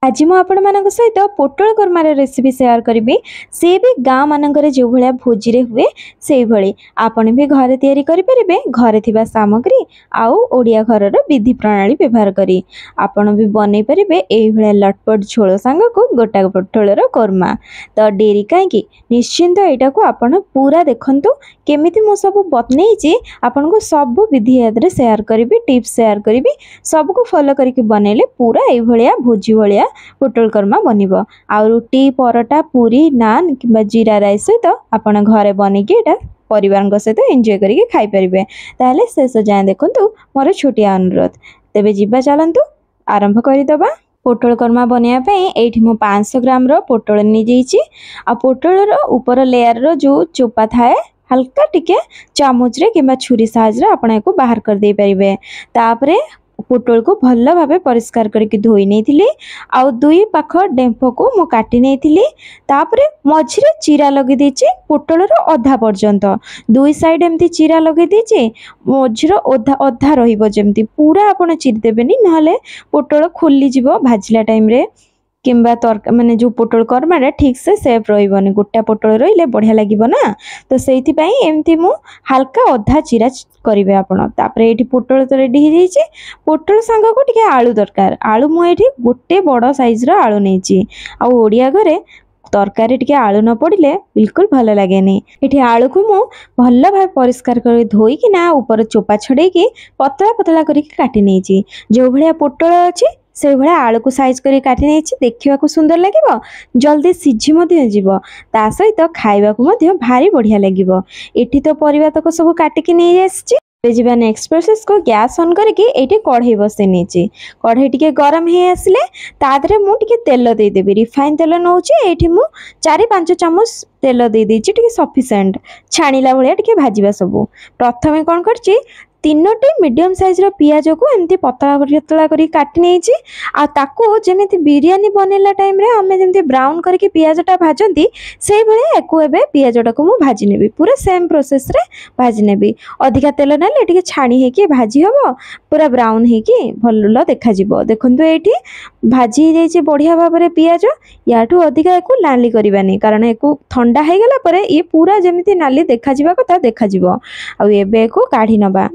आज मु आपण मानक सहित पोटल कर्मार रेसिपी शेयर करी सी भी गाँव मानक जो भाया भोजी रे हुए से भली आपण भी घरे तैयारी करें घरे थिबा सामग्री आउ ओडिया घर विधि प्रणाली व्यवहार करी आपण भी बनै पारे ये लटपट झोल सांग को गोटा पोटलर कर्मा। तो डेरी कहीं निश्चिंत यहाँ को आपण पूरा देखंतु केमिति मु सब बतनेछि आपन को सब विधि याद शेयर करी टिप्स शेयर करी सबको फॉलो करके बनैले पूरा ये भाया भोजी भाया पोटल कर्मा बनिबो। आ रुटी परोटा पूरी नान कि जीरा राइस सहित आपण घरे बनैके एटा परिवार सहित एंजॉय करके खाई परिबे। ताहले शेष जाए देखंतु मोर छोटिया अनुरोध। तेबे जिबा चलंतु आरंभ करिदबा। पोटल कर्मा बनया ये मु 500 ग्राम रो पोटल नि जाइछि। आ पोटल रो ऊपर लेयर रो जो चोपा थाए हल्का टिके चामच रे किबा छुरी साहाय्य रे आपण एको बाहर कर दे परिबे। तापरे पोटल को भल भाव परिष्कार करके धोई नहीं आउ दुई पाख डेम्फ को मु काटी नहीं तापरे मझिरे चिरा लगे दीची पोटल रो अधा पर्यंत दुई साइड एमती चिरा लगे दीची मझिर अधा अधा रहिबो जेमती पूरा आपण चिरी देबेनी नहले पोटल खोली जिवो भाजिला टाइम रे किंबा तरका माने जो पोटल कर्मा ठीक से सेफ रही गोटा पोटल रही बढ़िया लगे ना। तो से एमती मु हल्का अधा चिरा करेंगे आपण। तापरे ये पोटल तो रेडी हो जाइए। पोटल सांग को टिके आलू दरकार आलू मुझे गोटे बड़ साइज रो आलू नहीं आड़िया घरे तरकारी टिके आलू न पड़े बिल्कुल भल लगे। ये आलू को मु भल भाव परिष्कार कर धोईकी ना ऊपर चोपा छड़े पतला पतला करके काटी नहीं जो भाया पोटल अच्छी से भाया आलू को साइज कर काटी नहीं देखा सुंदर लगे जल्दी सिझी ता सहित खाइबा भारी बढ़िया लगे। ये तो परिवा तक सब काटिकी नहीं आसी। नेक्स्ट प्रोसेस को गैस ऑन करके ये कढ़ई बसई नहीं कढ़ई टी गरम हो आसिले तादरे मुझे तेल देदेवि रिफाइन तेल नौचे ये मु 4-5 चामच तेल दे देछि सफिशिएंट छाणीला भाया टी भाजवा सब। प्रथमे कौन कर 3टी मीडियम साइज रो पियाज को एमती पतला पतला करी काटी नहीं आको जमी बिरियानी बनैला टाइम रे हमें जमी ब्राउन करके पियाजटा भाजती से भाया एको एबे पियाजटा को मु भाजी नेबी पूरा सेम प्रोसेस रे भाजी नेबी। अधिका तेल नेले टिके छाणी हेकी भाजी हबो पूरा ब्राउन हेकी भल देखा जिवो। देखंतु एठी भाजी जाइए बढ़िया भाव में पियाज याठू अधिका एको नाली करबानी कारण एको ठंडा हो गला परे ये पूरा जमी नाली देखा जिवा कथा देखा जिवो। आ एबे एको काढी नबा।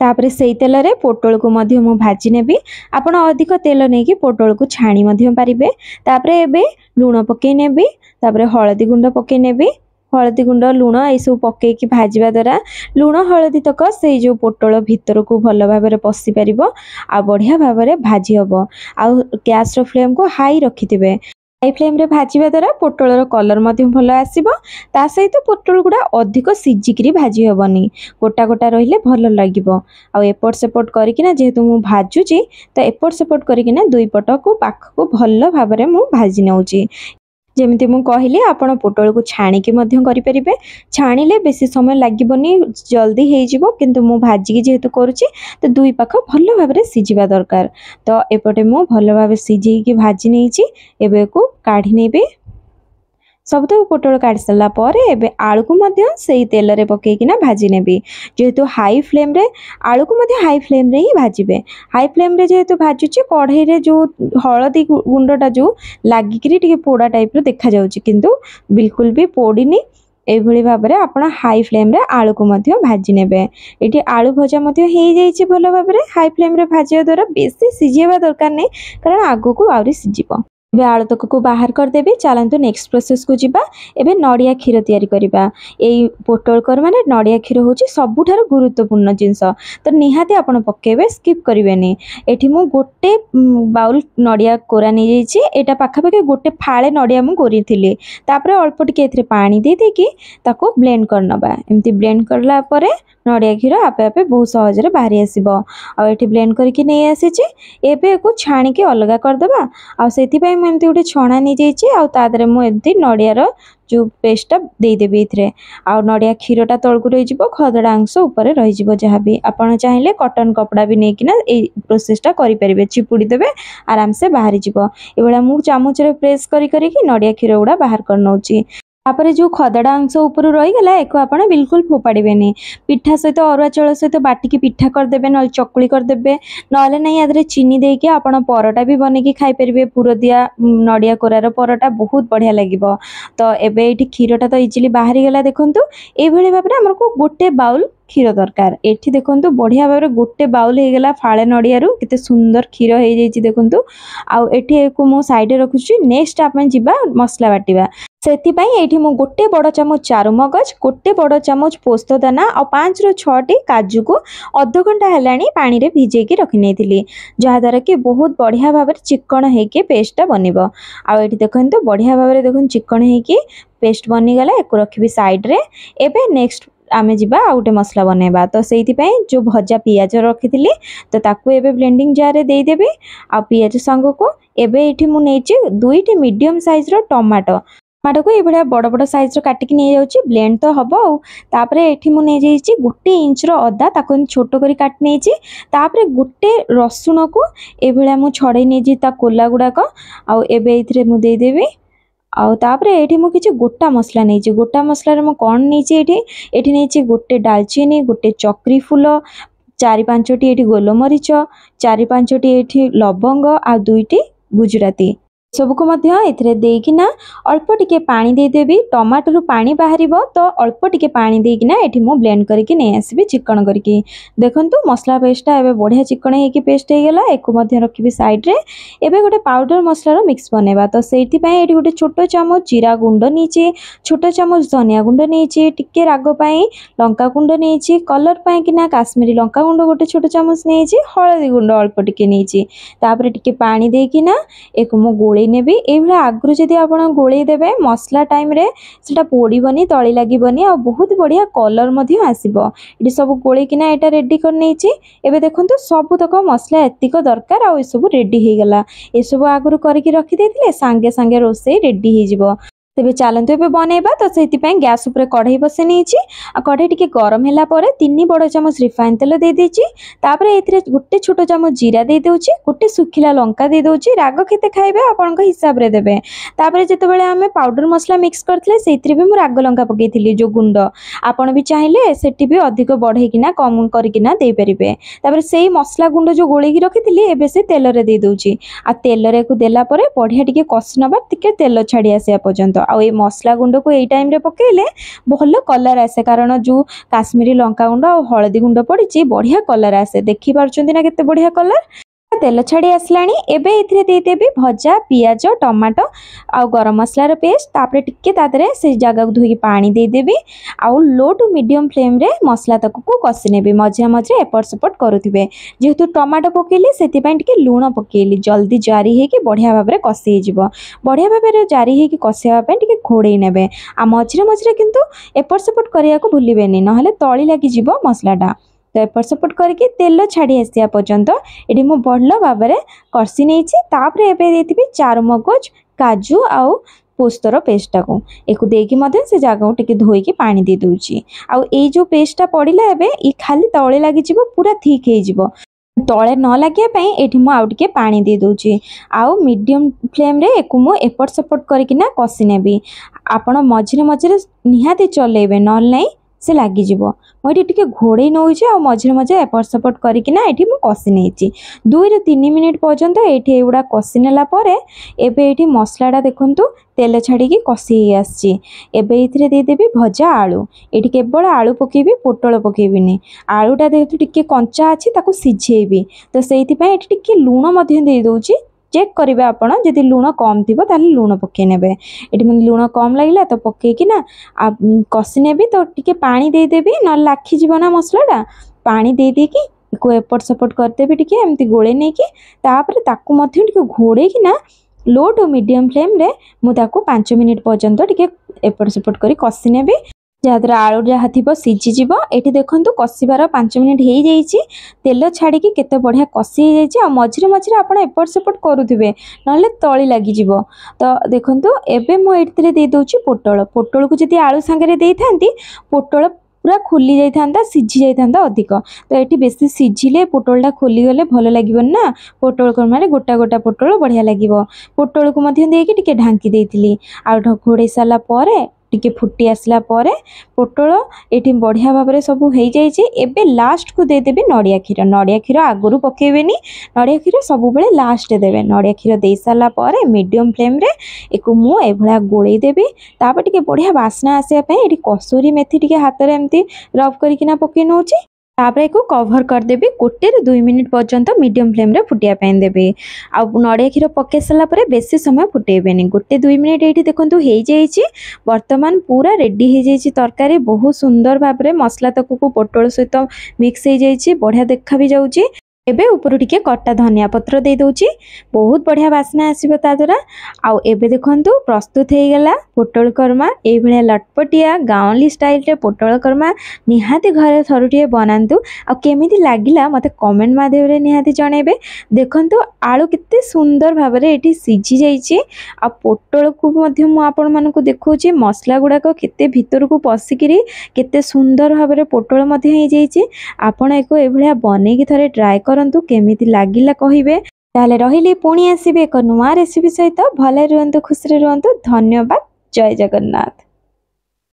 तापरे से तेल रे पोटल को मध्य मु भाजी नेबी आपण अधिक तेल नहीं कि पोटल को छाणी मध्य पारिबे। तापरे एबे लूण पके नेबी तापरे हळदी गुंड पके नेबी हळदी गुंड लूण ये सब पकईकी भाजवा द्वारा लूण हळदी तक से जो पोटल भितर को भल भाव में पशि पार आ बढ़िया भाव में भाजी हम। आ गैस रो फ्लेम को हाई रखिथिबे। हाई फ्लेम रे भाजवा द्वारा पोटल कलर भल आसब। ता सहित पोटल गुड़ा अधिक सिझिकी भाजी हेबनी गोटा गोटा रहिले भल लगे। एपट सेपट करना जेहेतु मु भाजुची तो एपट सेपट करना दुई पट को पाख को भल भाव में मु भाजी नौची। जमीती मु कहली आपण पोटल को छाणिकी करें छाणिले बेसी समय लगनी जल्दी हो किंतु मु भाजिकी जेहेतु करुच्ची तो दुई पाख भल भाव में सिझा दरकार। तो एपटे मु भल भाव सिझेकी भाजी नहीं एबे को काढ़ी नेबे सब तो पोटल काढ़ी सारा पर एबे आलू को से तेल रे पकईकिना भाजी नेबी जेहेतु हाई फ्लेम रे आलू को हाई फ्लेम रे ही भाजबे। हाई फ्लेम रे जेहेतु भाजुची कढ़ई रे जो हळदी गुंडटा जो लागिकी टिके पोड़ा टाइप रो देखा जाउची किंतु बिल्कुल भी पोड़ीनी। एभली भाव में आप हाई फ्लेम रे आलू को भाजी नेबे। ये आलू भजा हो जाइए भल भाव में हाई फ्लेम रे भाजिया द्वारा बेसी सिझेबा दरकार नहीं कारण आगो को आउरी सिझिबो। एबे आलू तक को बाहर करदेबी। चलतु नेक्स्ट प्रोसेस को जीवा। एबे नड़िया क्षीर तैयारी करबा। एई पोटल कर्मा रे नड़िया क्षीर होची सबुठार गुरुत्वपूर्ण जिनस तो निहाती आपण पकेबे स्किप करिवेनी। एठी मु गोटे बाउल नड़िया कोरा नि जाइछि एटा पाखापाखि गोटे फाळे नड़िया मु कोरिथिली तापरे अल्प टिके एथिरे पानी दे देकी ताको ब्लेंड करनबा। एमती ब्लेंड करला परे नड़िया क्षीर आपे आपे बहुत सहज रे बाहरी आसीबो। आ एठी ब्लेंड करके नै आसीछि एबे को छाणी के अलगा करदबा। आ सेति पय एमती गोटे छणा नहीं जाइए आदि मुझे नड़ियार जो पेस्टा देदेवि ये आ नड़िया क्षीरटा तलू रही खदड़ा अंश उपर रही जहाँ भी आपड़ चाहिए कटन कपड़ा भी नहीं किना प्रोसेसटा करें चिपुड़ी देवे आराम से बाहरी जीव। ये मुझे चामच रे प्रेस करी नड़िया क्षीर गुड़ा बाहर कर नौची। तापर जो खदड़ा अंश ऊपर रहीगला एक आप बिल्कुल फोपाड़े पिठा सहित अरुआ चाउल सहित बाटिकी पिठा करदे ना चकुली करदे ना या चीनी देके आप परोटा भी बनैकी खाईपर पुर दिया नड़िया कोरार परोटा बहुत बढ़िया लगे। तो एबे ये क्षीरटा तो इजिली बाहरी गला देखूँ ये भाव में आमको गोटे बाउल क्षीर दरकार। एठी देखंतु बढ़िया भाव में गोटे बाउल हो गला फाळे नड़ियारू केते सुंदर क्षीर हो जाइछि देखंतु। आउ एठी को मु साइड रखुछि। नेक्स्ट आपण जिबा मसला बाटिबा सेति एठी मु गोटे बड़ चामच चारु मगज गोटे बड़ चामच पोस्त दाना और 5 ରୁ 6टी काजू को अध घंटा हेलाणी पानी रे भिजेकी रखि नेथिली जहा द्वारा कि बहुत बढ़िया भाव में चिकन हेके पेस्टटा बनिबो। आ एठी देखंतु बढ़िया भाव में देखन चिकन हेकी पेस्ट बनी गला एको रखिबी साइड रे। एबे नेक्स्ट आमे जिबा आ गोटे मसला बनैबा। तो सेति जो भजा पियाज रखिथिली तो ताकू एबे ब्लेंडिंग जार रे देई देबी। आ पियाज संग को एबे एठी मु नेछि 2टी मीडियम साइज रो टमाटो को ये बड़ बड़ साइज काटिक नहीं जाऊँगी ब्लेंड तो हम आउे ये मुझे गोटे इंच अदा ताको छोट कर काट नहीं तापर गोटे रसुण को ये मुझे छड़े नहीं कोला गुड़ाक आउे मुदेदेवी आउे ये मुझे गोटा मसला नहीं गोटा मसलार मु कौन नहीं गोटे डालचीनी गोटे चक्री फूल 4-5टी ये गोलमरीच 4-5टी ये लवंग आ 2टी गुजराती सबको देकिना अल्प टिके पानी देदेवी। टमाटर पानी बाहर तो अल्प टिके पानी देकिना एठी मु ब्लेंड करके नहीं आसबी चिकन करके देखंतु मसला पेस्टा एबे बढ़िया चिकन हेकी पेस्ट हो गला। एको मध्य रखिबी साइड रे। एबे गोटे पाउडर मसलार मिक्स बनेबा। तो सेठी पई एठी गोटे छोट चामच जीरा गुंड नीचे छोट चामच धनिया गुंड नीचे टिके राग पई लंका गुंड नीचे कलर पई किना काश्मीरी लंका गुंड गोटे छोट चामच नीचे हळदी गुंड अल्प टिके नीचे तापर टिके पानी देकिना एको मु गोळे नेबी। एभला आगु जदि आप गोले देबे मसला टाइम रे सेटा पोड़ीबनी तली लागीबनी आ बहुत बढ़िया कलर मध्य आसीबो। इडी सब गोले किना एटा रेडी कर नेछि। एबे देखंतु सब तक मसला एतिक दरकार आ ए सब रेडी हे गला। ए सब आगु करके रखि देथिले सांगे सांगे रोसे रेडी हे जिवो। तेबे चलतु ए बनैबा। तो से गैस उपर कढ़ई बसई नहीं कढ़ई टी गरम है 3 बड़ चामच रिफाइन तेल दे देछि तापर एथिरे गोटे छोट चामच जीरा दे दोछि गोटे सुखिला लंका दे दोछि राग केते खाइबे आपनक हिसाब रे देबे। तापर जेतेबेले आमे पाउडर मसला मिक्स करथिले सेथिरे भी मु राग लंका पकेइथिली जो गुंड आपण भी चाहिले सेठी भी अधिक बढ़े किना कम करकिना दे परिबे। तापर सेही मसला गुंड जो गोळी की रखिथिली एबे से तेल रे दे दोछि आ तेल रे को देला परे बढ़िया टिके कस नबा टिके तेल छाडी आसे पर्यंत आ ये मसला गुंड को यही टाइम रे पकेले भल कलर आसे कारण जो काश्मीरी लंका गुंड और हलदी गुंड पड़ी बढ़िया कलर आसे देखि पारछंती ना केते बढ़िया कलर। तेल छाड़ी आसलानी एबे इथिरे दे देबी भजा पियाज टमाटो आ गरम मसलार पेस्ट तापर टिके तादरे से जगह को धोई पानी दे देबी आउ लो टू मीडियम फ्लेम रे मसला तक को कसी नेबी मझे मझे एपट सेपट करुथिबे। जेहेतु टमाटो पकेली सेति पई टिके लूण पकेली जल्दी जारी हे कि बढ़िया भाबरे कसी जिवो। बढ़िया भाबरे जारी हे कि कसिया पई टिके घोड़े नेबे आ मझे मझे किंतु एपट सेपट करिया को भूलिबेनी नहले तळी लागी जिवो मसलाटा। तो एपट सेपट करके तेल छाड़ी आसिया पर्यंत ये मुझे भल भाव में कषि नहीं एबे चारु मगज काजू आउ पोस्तर पेस्टा को एक से जगह टिके धोईकी पानी दे दूची आउ ए जो पेस्टा पड़िला एबे ई खाली तळे लागि जिवो पूरा ठीक हे जिवो तळे न लागिया पई एठी मु आउ टिके पानी दे दूची आउ मीडियम फ्लेम रे एको मु एपट सेपट करकिना कषि नेबी। आपण मझिरे मझिरे निहाती चलेबे नल नै से लगी जीवो। मुझे टिके घोड़े नौचे आ मझे मझे एपट सेपट करकिना एठी मु कषि नेछि 2 ରୁ 3 मिनिट पर्यंत एठी एगुडा कषि नेला परे एबे एठी मसलाटा देखंतु तेल छाड़ी की कषि आछि। एबे इथिरे दे देबी भजा आलू एठी केवल आलू पकेबी पोटल पकेबिनी आलूटा देखु टिके कंचा अछि ताको सिझेबी। तो सेइथि पई एठी टिके लूण मध्य दे दोछि चेक करेंगे आपड़ जदि लुण कम थी लुण पकई ने ये लुण कम लगे तो पकईकि ना कषि ने तो टी पानी देदेवी ना लाखीज ना मसलाटा पानी दे देकी एपट सेपट करदेवी टी एमती गोले नहीं कि घोड़े कि ना लो टू मीडियम फ्लेम रे मुझे 5 मिनिट पर्यंत टी एपट सेपट कर कषि ने जहाँद्वारा आलू जहाँ थी सीझीज ये देखूँ कषिबार 5 मिनिट हो जाइए तेल छाड़ी केते बढ़िया कषि हो मझे मझे आप एपट सेपट करुवे ना तली लगिज। तो देखूँ एबे मुझे दे दूची पोटल पोटल को जब आलू सांगे दे था पोटल पूरा खोली जाता सीझी जाता अधिक। तो ये बेसी सीझिले पोटलटा खोली गले भल लगे ना पोटल कर्मार गोटा गोटा पोटल बढ़िया लगे पोटल को देकी ढांकी देती आ घोड़े सारापर टिके फुटी आसला परे पोटल ये बढ़िया भाव में सब हो जाइए। एबे लास्ट को देदेवे नड़िया क्षीर आगुरी पकेबेनी, नड़िया क्षीर सब बेले लास्ट देवे। नड़िया क्षीर दे सारा पर मीडियम फ्लेम रे एक मुझे गोल देवी। तापर टिके बढ़िया बास्ना आसापी ये कसूरी मेथी टिके हाथ में एमती रब करकिना पकई नौ। तापर एक कभर करदेवी 1 ରୁ 2 मिनिट पर्यंत मीडियम फ्लेम रे फुटिया देवी। आ नड़िया क्षीर पकई सारा पर बेसी समय फुटेबेनी, 1-2 मिनिट ये देखो हो जाइए। बर्तमान पूरा रेडी हो जाइए तरकारी, बहुत सुंदर भाव में मसला तक को पोटल सहित मिक्स हो जाइए, बढ़िया देखा भी जाऊँगी। एबे ऊपर टिके कटा धनिया पत्र दे दउची, बहुत बढ़िया बास्ना आसीबो ता द्वारा। आउ एबे देखंतु प्रस्तुत हे गेला पोटल कर्मा। ए भलिया लटपटिया गाँवली स्टाइल रे पोटल कर्मा निहाती घरे थरुटिए बनांतु। आ केमिति लागिला मते कमेंट माध्यम रे निहाती जणेबे। देखंतु आलू केते सुंदर भाव रे एठी सिझी जाईची। आ पोटल को मध्य मु आपण मानको देखौची मसला गुडाक केते भीतर को पसिकिरी केते सुंदर भाव रे पोटल मध्य हे जाईची। आपण एको ए भलिया बनेकी थरे ट्राई करंतु, केमिति लागिला कहिबे। ताले रहिले पुणी आसीबे एक नुआ रेसिपी सहित। भले रुहंतु, खुशी रुहंतु। धन्यवाद। जय जगन्नाथ।